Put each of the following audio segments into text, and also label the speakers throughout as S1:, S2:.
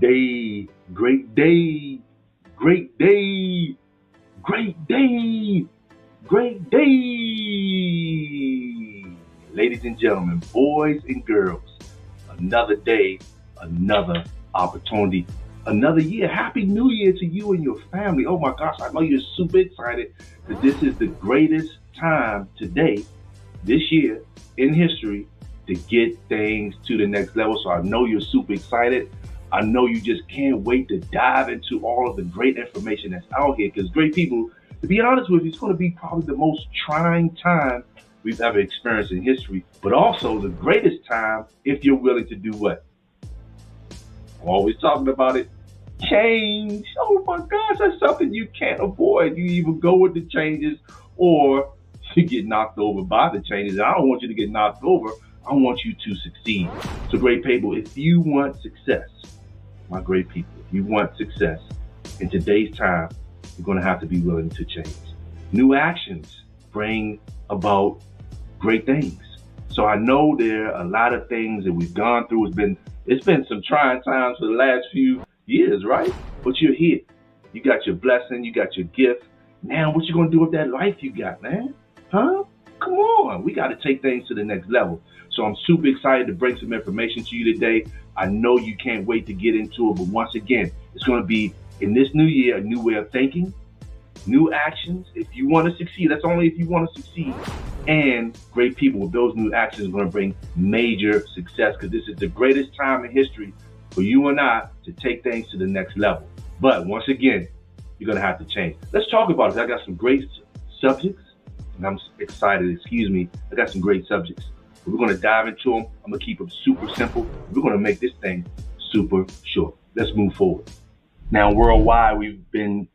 S1: day, great day, great day, great day, great day. Ladies and gentlemen, boys and girls, another day, another opportunity, another year. Happy New Year to you and your family. Oh my gosh, I know you're super excited because this is the greatest time today, this year in history, to get things to the next level. So I know you're super excited. I know you just can't wait to dive into all of the great information that's out here, because great people, to be honest with you, it's going to be probably the most trying time we've ever experienced in history, but also the greatest time if you're willing to do what? I'm always talking about it. Change. Oh my gosh, that's something you can't avoid. You either go with the changes or you get knocked over by the changes. I don't want you to get knocked over. I want you to succeed. So great people, if you want success, my great people, if you want success in today's time, you're going to have to be willing to change. New actions bring about great things. So I know there are a lot of things that we've gone through. It's been some trying times for the last few years, right? But you're here. You got your blessing, you got your gift. Now what you gonna do with that life you got, man? Huh? Come on. We got to take things to the next level. So I'm super excited to bring some information to you today. I know you can't wait to get into it, but once again, it's going to be, in this new year, a new way of thinking, new actions. If you want to succeed, that's only if you want to succeed. And great people with those new actions are going to bring major success, because this is the greatest time in history for you and I to take things to the next level. But once again, you're going to have to change. Let's talk about it. I got some great subjects, and I'm excited, I got some great subjects. We're going to dive into them. I'm going to keep them super simple. We're going to make this thing super short. Let's move forward. Now, worldwide, we've been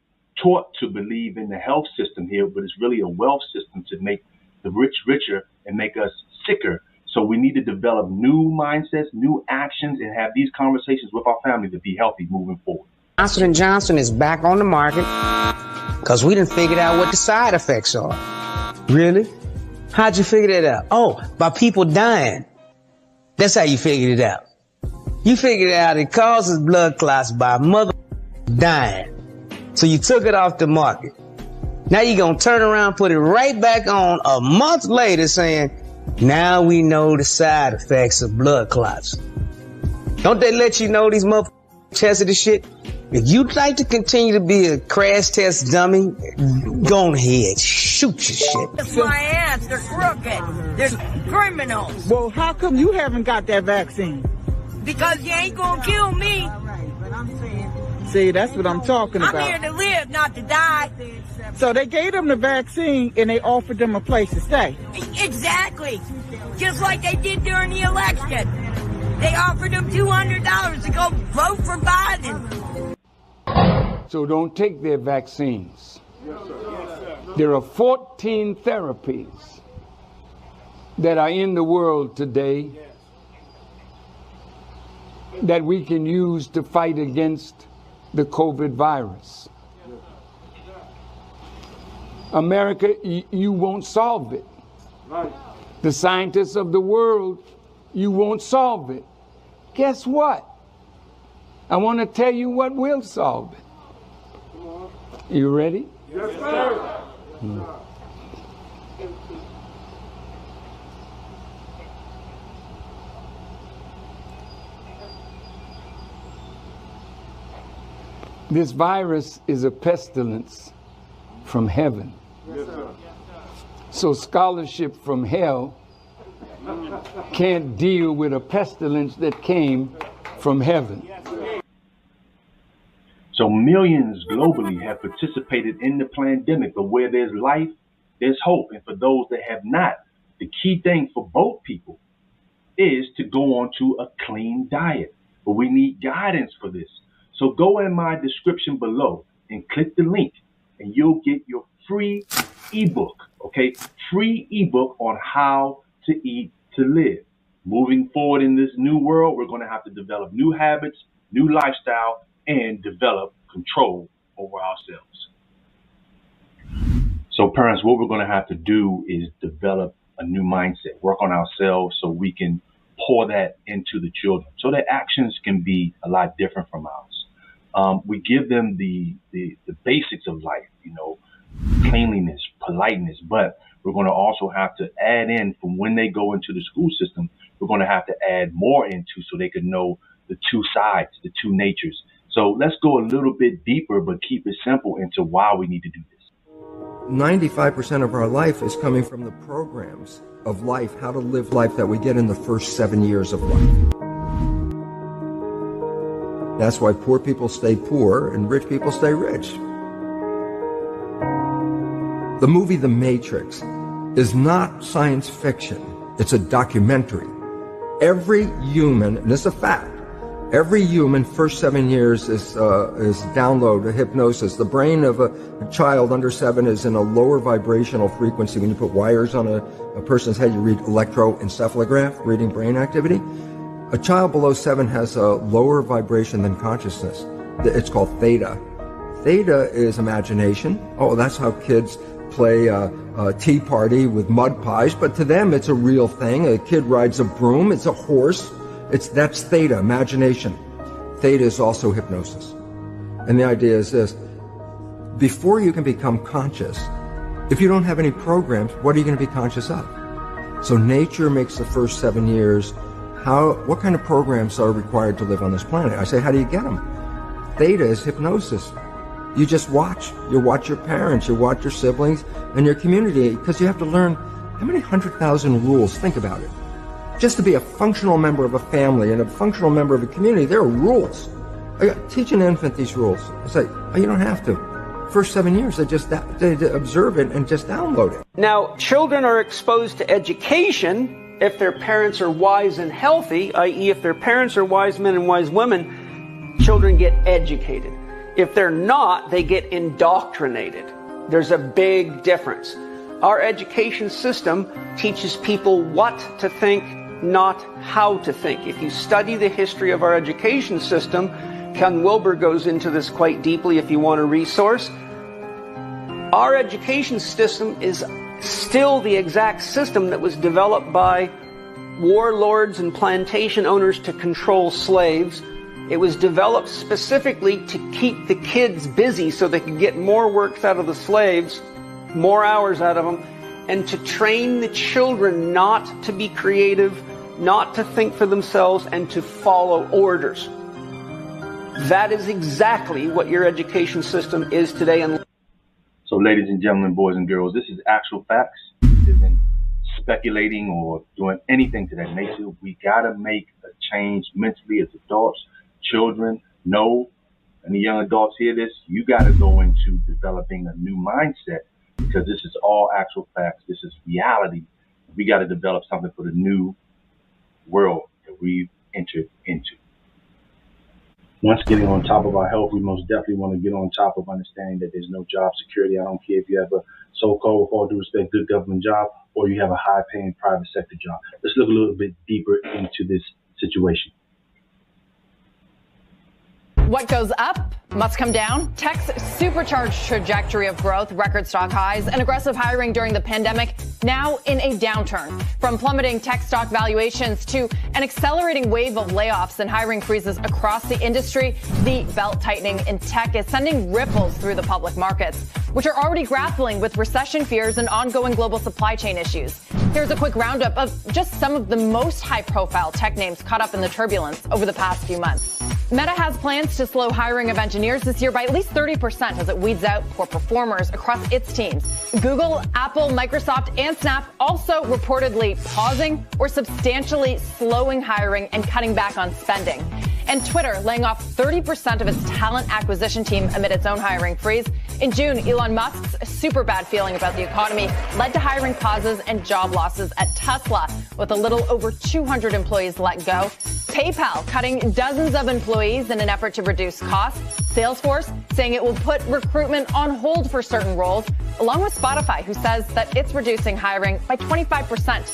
S1: taught to believe in the health system here, but it's really a wealth system to make the rich richer and make us sicker. So we need to develop new mindsets, new actions, and have these conversations with our family to be healthy moving forward.
S2: Johnson & Johnson is back on the market because we done figured out what the side effects are. Really? How'd you figure that out? Oh, by people dying. That's how you figured it out. You figured out it causes blood clots by mother dying. So you took it off the market. Now you're going to turn around, put it right back on a month later saying, now we know the side effects of blood clots. Don't they let you know these motherfuckers tested the shit? If you'd like to continue to be a crash test dummy, go ahead, shoot your shit.
S3: It's my ass, they're crooked, they're criminals.
S4: Well, how come you haven't got that vaccine?
S3: Because you ain't gonna kill me.
S4: See, that's what I'm talking about.
S3: I'm here to live, not to die.
S4: So they gave them the vaccine and they offered them a place to stay.
S3: Exactly. Just like they did during the election. They offered them $200 to go vote for Biden.
S5: So don't take their vaccines. There are 14 therapies that are in the world today that we can use to fight against the COVID virus. America, you won't solve it. The scientists of the world, you won't solve it. Guess what? I want to tell you what will solve it. You ready?
S6: Yes, sir.
S5: This virus is a pestilence from heaven.
S6: Yes, sir.
S5: So scholarship from hell can't deal with a pestilence that came from heaven.
S1: So millions globally have participated in the pandemic, but where there's life, there's hope. And for those that have not, the key thing for both people is to go on to a clean diet. But we need guidance for this. So go in my description below and click the link and you'll get your free ebook, okay? Free ebook on how to eat to live. Moving forward in this new world, we're going to have to develop new habits, new lifestyle, and develop control over ourselves. So parents, what we're going to have to do is develop a new mindset, work on ourselves so we can pour that into the children. So their actions can be a lot different from ours. We give them the basics of life, cleanliness, politeness, but we're going to also have to add in from when they go into the school system, we're going to have to add more into so they can know the two sides, the two natures. So let's go a little bit deeper, but keep it simple into why we need to do this.
S6: 95% of our life is coming from the programs of life, how to live life that we get in the first 7 years of life. That's why poor people stay poor and rich people stay rich. The movie The Matrix is not science fiction. It's a documentary. Every human, and it's a fact, every human first 7 years is download hypnosis. The brain of a child under 7 is in a lower vibrational frequency. When you put wires on a person's head, you read electroencephalograph, reading brain activity. A child below 7 has a lower vibration than consciousness. It's called theta. Theta is imagination. Oh, that's how kids play a tea party with mud pies, but to them it's a real thing. A kid rides a broom, it's a horse. That's theta, imagination. Theta is also hypnosis. And the idea is this: before you can become conscious, if you don't have any programs, what are you going to be conscious of? So nature makes the first 7 years. What kind of programs are required to live on this planet? I say, how do you get them? Theta is hypnosis. You just watch. You watch your parents, you watch your siblings, and your community, because you have to learn how many 100,000 rules. Think about it. Just to be a functional member of a family and a functional member of a community, there are rules. Teach an infant these rules. I say, oh, you don't have to. First 7 years, they observe it and just download it.
S7: Now, children are exposed to education if their parents are wise and healthy, i.e. if their parents are wise men and wise women, children get educated. If they're not, they get indoctrinated. There's a big difference. Our education system teaches people what to think, not how to think. If you study the history of our education system, Ken Wilber goes into this quite deeply if you want a resource. Our education system is still the exact system that was developed by warlords and plantation owners to control slaves. It was developed specifically to keep the kids busy so they could get more work out of the slaves, more hours out of them, and to train the children not to be creative, not to think for themselves, and to follow orders. That is exactly what your education system is today.
S1: So, ladies and gentlemen, boys and girls, this is actual facts. This isn't speculating or doing anything to that nature. We got to make a change mentally as adults. Children, know, and the young adults hear this, you got to go into developing a new mindset, because this is all actual facts. This is reality. We got to develop something for the new world that we've entered into. Once getting on top of our health, we most definitely want to get on top of understanding that there's no job security. I don't care if you have a so-called, with all due respect, good government job, or you have a high-paying private sector job. Let's look a little bit deeper into this situation.
S8: What goes up must come down. Tech's supercharged trajectory of growth, record stock highs, and aggressive hiring during the pandemic now in a downturn. From plummeting tech stock valuations to an accelerating wave of layoffs and hiring freezes across the industry, the belt tightening in tech is sending ripples through the public markets, which are already grappling with recession fears and ongoing global supply chain issues. Here's a quick roundup of just some of the most high-profile tech names caught up in the turbulence over the past few months. Meta has plans to slow hiring of engineers this year by at least 30% as it weeds out poor performers across its teams. Google, Apple, Microsoft, and Snap also reportedly pausing or substantially slowing hiring and cutting back on spending. And Twitter laying off 30% of its talent acquisition team amid its own hiring freeze. In June, Elon Musk's super bad feeling about the economy led to hiring pauses and job losses at Tesla, with a little over 200 employees let go. PayPal cutting dozens of employees in an effort to reduce costs. Salesforce saying it will put recruitment on hold for certain roles, along with Spotify, who says that it's reducing hiring by 25%.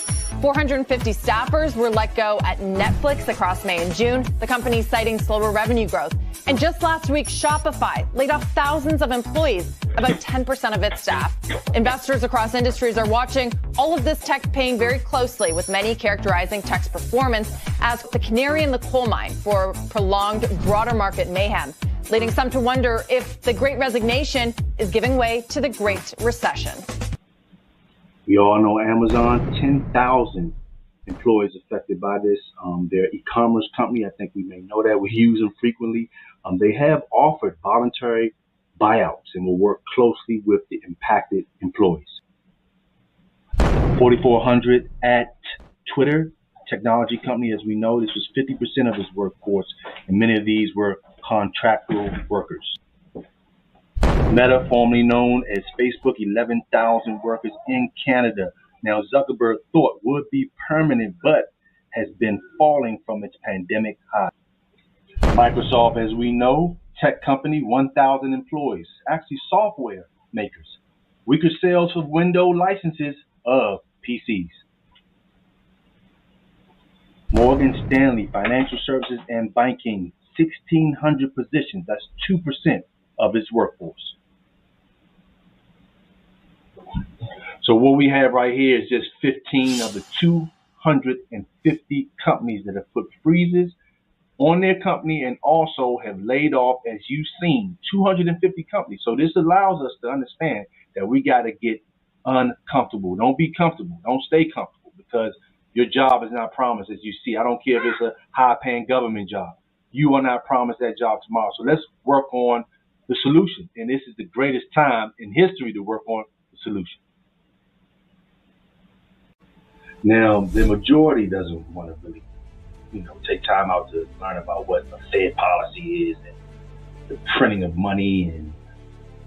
S8: 450 staffers were let go at Netflix across May and June, the company citing slower revenue growth. And just last week, Shopify laid off thousands of employees about 10% of its staff. Investors across industries are watching all of this tech pain very closely, with many characterizing tech's performance as the canary in the coal mine for prolonged broader market mayhem, leading some to wonder if the Great Resignation is giving way to the Great Recession.
S1: We all know Amazon, 10,000 employees affected by this. Their e-commerce company, I think we may know that. We use them frequently. They have offered voluntary buyouts and will work closely with the impacted employees. 4,400 at Twitter, technology company, as we know, this was 50% of its workforce, and many of these were contractual workers. Meta, formerly known as Facebook, 11,000 workers in Canada. Now, Zuckerberg thought would be permanent, but has been falling from its pandemic high. Microsoft, as we know, tech company, 1,000 employees, actually software makers. Weaker sales of Windows licenses of PCs. Morgan Stanley, financial services and banking, 1,600 positions. That's 2% of its workforce. So what we have right here is just 15 of the 250 companies that have put freezes on their company and also have laid off, as you've seen, 250 companies. So this allows us to understand that we got to get uncomfortable. Don't be comfortable. Don't stay comfortable, because your job is not promised, as you see. I don't care if it's a high-paying government job. You are not promised that job tomorrow. So let's work on the solution. And this is the greatest time in history to work on the solution. Now, the majority doesn't want to really, take time out to learn about what a Fed policy is and the printing of money and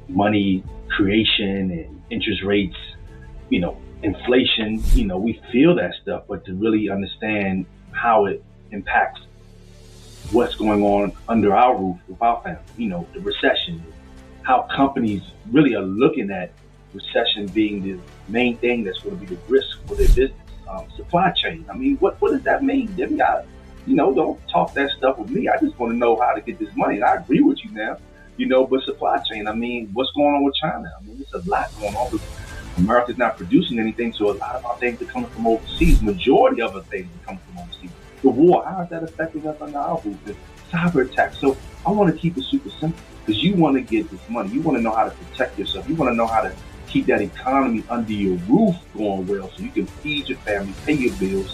S1: money creation and interest rates, inflation. We feel that stuff, but to really understand how it impacts what's going on under our roof with our family, the recession, how companies really are looking at recession being the main thing that's going to be the risk for their business. Supply chain. I mean, what does that mean? Don't talk that stuff with me. I just want to know how to get this money. And I agree with you now, but supply chain, what's going on with China? There's a lot going on. America's not producing anything, so a lot of our things are coming from overseas. Majority of our things are coming from overseas. The war, how is that affecting us under our roof? The cyber attacks. So I want to keep it super simple, because you want to get this money. You want to know how to protect yourself. You want to know how to keep that economy under your roof going well, so you can feed your family, pay your bills.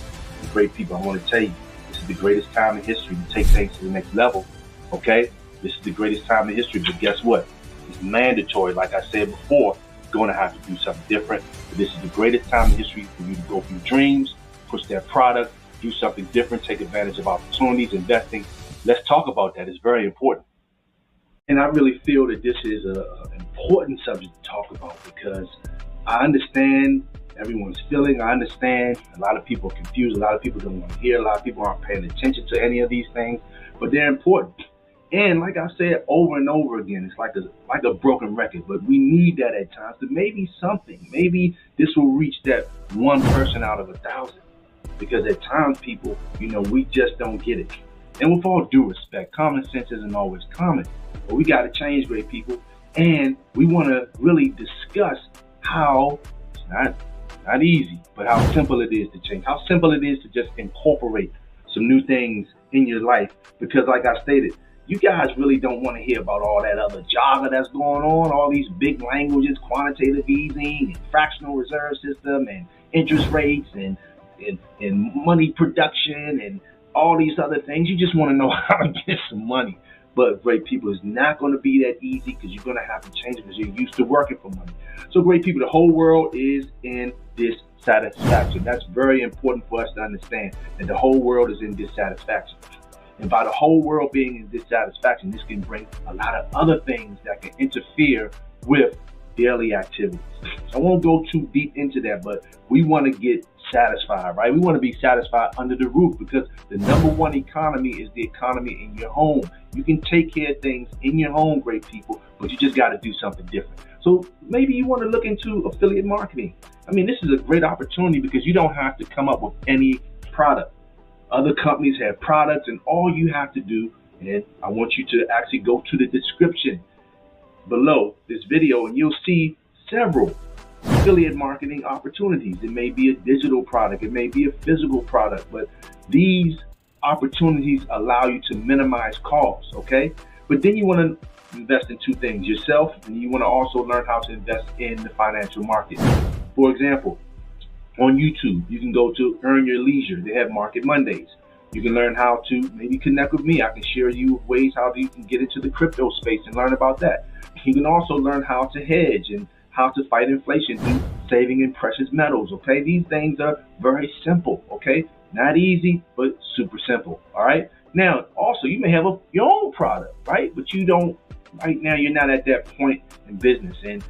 S1: Great people, I want to tell you, this is the greatest time in history to take things to the next level, okay? This is the greatest time in history, but guess what? It's mandatory. Like I said before, you're going to have to do something different. But this is the greatest time in history for you to go for your dreams, push that product, do something different, take advantage of opportunities, investing. Let's talk about that. It's very important. And I really feel that this is an important subject to talk about, because I understand everyone's feeling. I understand a lot of people are confused. A lot of people don't want to hear. A lot of people aren't paying attention to any of these things, but they're important. And like I said over and over again, it's like a broken record, but we need that at times to maybe this will reach that one person out of 1,000, because at times people, we just don't get it. And with all due respect, common sense isn't always common. But we got to change, great people, and we want to really discuss how it's not easy, but how simple it is to change, how simple it is to just incorporate some new things in your life. Because like I stated, you guys really don't want to hear about all that other jargon that's going on, all these big languages, quantitative easing and fractional reserve system and interest rates and money production and all these other things. You just want to know how to get some money. But great people, it's not going to be that easy, because you're going to have to change it, because you're used to working for money. So great people, the whole world is in dissatisfaction. That's very important for us to understand, that the whole world is in dissatisfaction. And by the whole world being in dissatisfaction, this can bring a lot of other things that can interfere with daily activities. So I won't go too deep into that, but we want to get satisfied, right? We want to be satisfied under the roof, because the number one economy is the economy in your home. You can take care of things in your home, great people, but you just got to do something different. So maybe you want to look into affiliate marketing. This is a great opportunity, because you don't have to come up with any product. Other companies have products, and all you have to do, and I want you to actually go to the description below this video and you'll see several affiliate marketing opportunities. It may be a digital product, it may be a physical product, but these opportunities allow you to minimize costs, okay? But then you want to invest in two things, yourself, and you want to also learn how to invest in the financial market. For example, on YouTube, you can go to Earn Your Leisure. They have Market Mondays. You can learn how to maybe connect with me. I can share you ways how you can get into the crypto space and learn about that. You can also learn how to hedge and how to fight inflation through saving in precious metals, okay? These things are very simple, okay? Not easy, but super simple, all right? Now, also, you may have your own product, right? But you don't, right now, you're not at that point in business, and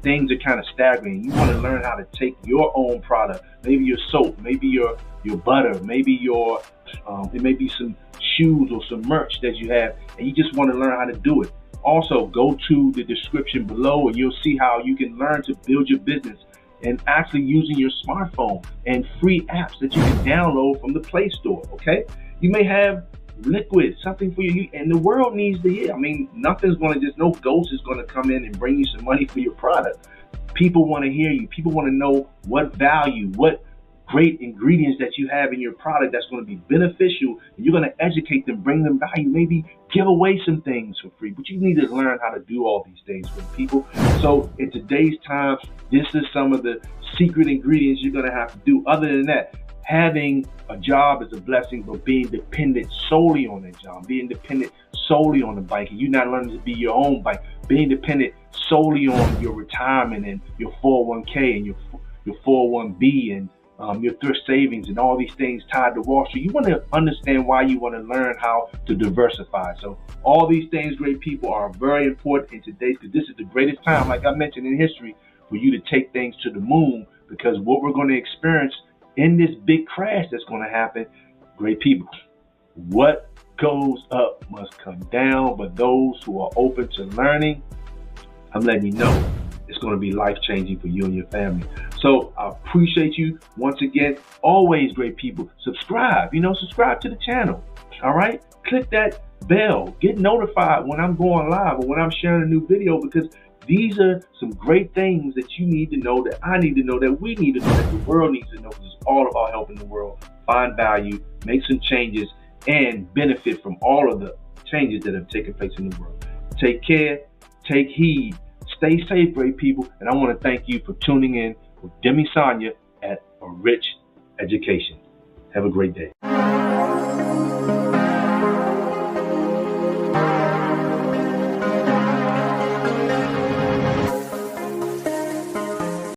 S1: things are kind of staggering. You want to learn how to take your own product, maybe your soap, maybe your butter, maybe it may be some shoes or some merch that you have, and you just want to learn how to do it. Also, go to the description below and you'll see how you can learn to build your business and actually using your smartphone and free apps that you can download from the Play Store, okay? You may have liquid, something for you, and the world needs to hear. I mean, nothing's going to no ghost is going to come in and bring you some money for your product. People want to hear you. People want to know what value, what great ingredients that you have in your product that's going to be beneficial, and you're going to educate them, bring them value, maybe give away some things for free. But you need to learn how to do all these things with people. So in today's time, this is some of the secret ingredients you're going to have to do. Other than that, having a job is a blessing, but being dependent solely on that job, being dependent solely on the bank, and you're not learning to be your own bank, being dependent solely on your retirement and your 401k and your 401b and your thrift savings and all these things tied to Wall Street. You want to understand why you want to learn how to diversify. So all these things, great people, are very important in today's, because this is the greatest time, like I mentioned, in history for you to take things to the moon, because what we're going to experience in this big crash that's going to happen, great people, what goes up must come down. But those who are open to learning, I'm letting you know, it's going to be life-changing for you and your family. So I appreciate you once again. Always, great people, subscribe to the channel. All right, click that bell, get notified when I'm going live or when I'm sharing a new video, because these are some great things that you need to know, that I need to know, that we need to know, that the world needs to know, because it's all about helping the world find value, make some changes, and benefit from all of the changes that have taken place in the world. Take care, take heed, stay safe, great people, and I want to thank you for tuning in with Demi Sonia at A Rich Education. Have a great day.